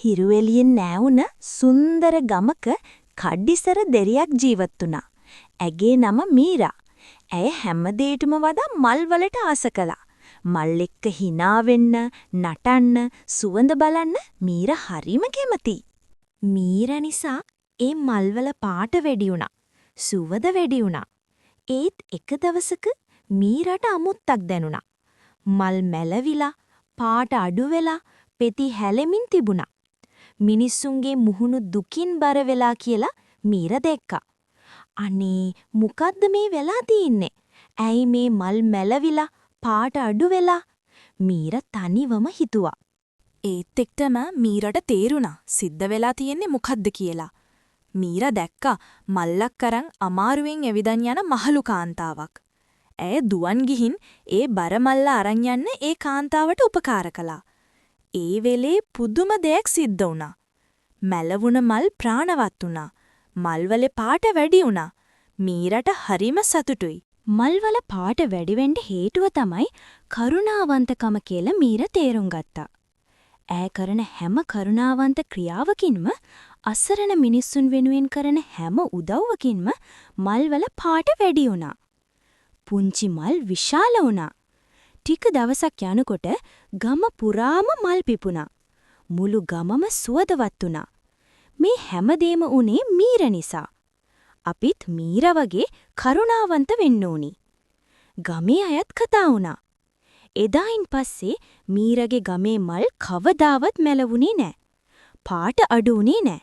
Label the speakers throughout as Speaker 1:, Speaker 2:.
Speaker 1: හිරු එළියෙන් නෑවුන සුන්දර ගමක කඩිසර දෙරියක් ජීවත් වුණා. ඇගේ නම මීරා. ඇය හැමදේටම වඩා මල් වලට ආස කළා. මල් එක්ක hina වෙන්න, නටන්න, සුවඳ බලන්න මීරා හරිම කැමතියි.
Speaker 2: මීරා නිසා ඒ මල්වල පාට වැඩි වුණා. සුවඳ වැඩි වුණා. ඒත් එක දවසක මීරාට අමුත්තක් දැනුණා. මල් මැලවිලා, පාට අඩු වෙලා, පෙති හැලෙමින් තිබුණා. මිනිස්සුන්ගේ මුහුණු දුකින් බර වෙලා කියලා මීරා දැක්කා. අනේ මොකද්ද මේ වෙලා තියෙන්නේ? ඇයි මේ මල් මැලවිලා, පාට අඩු වෙලා? මීරා තනිවම හිතුවා.
Speaker 3: ඒත් එක්කම මීරට තේරුණා සිද්ධ වෙලා තියෙන්නේ මොකද්ද කියලා. මීරා දැක්කා මල්ලක් අරන් අමාරුවෙන් එවිදන් යන මහලු කාන්තාවක්. ඇය දුවන් ගිහින් ඒ බර මල්ල අරන් යන්න ඒ කාන්තාවට උපකාර කළා. ඒ වෙලේ පුදුම දෙයක් සිද්ධ වුණා. මැලවුණ මල් ප්‍රාණවත් වුණා. මල්වල පාට වැඩි වුණා. මීරට හරිම සතුටුයි.
Speaker 1: මල්වල පාට වැඩි වෙන්න හේතුව තමයි කරුණාවන්තකම කියලා මීරා තේරුම් ගත්තා. ඈ කරන හැම කරුණාවන්ත ක්‍රියාවකින්ම අසරණ මිනිස්සුන් වෙනුවෙන් කරන හැම උදව්වකින්ම මල්වල පාට වැඩි වුණා. පුංචි මල් විශාල වුණා. ටික දවසක් යනකොට ගම පුරාම මල් පිපුණා. මුළු ගමම සුවඳවත් වුණා. මේ හැමදේම උනේ මීරා නිසා. අපිත් මීරා වගේ කරුණාවන්ත වෙන්න ඕනි. ගමේ අයත් කතා වුණා. එදායින් පස්සේ මීරගේ ගමේ මල් කවදාවත් මැලවුණේ නෑ. පාට අඩු වුණේ නෑ.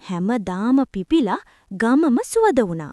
Speaker 1: හැමදාම පිපිලා ගමම සුවඳ වුණා.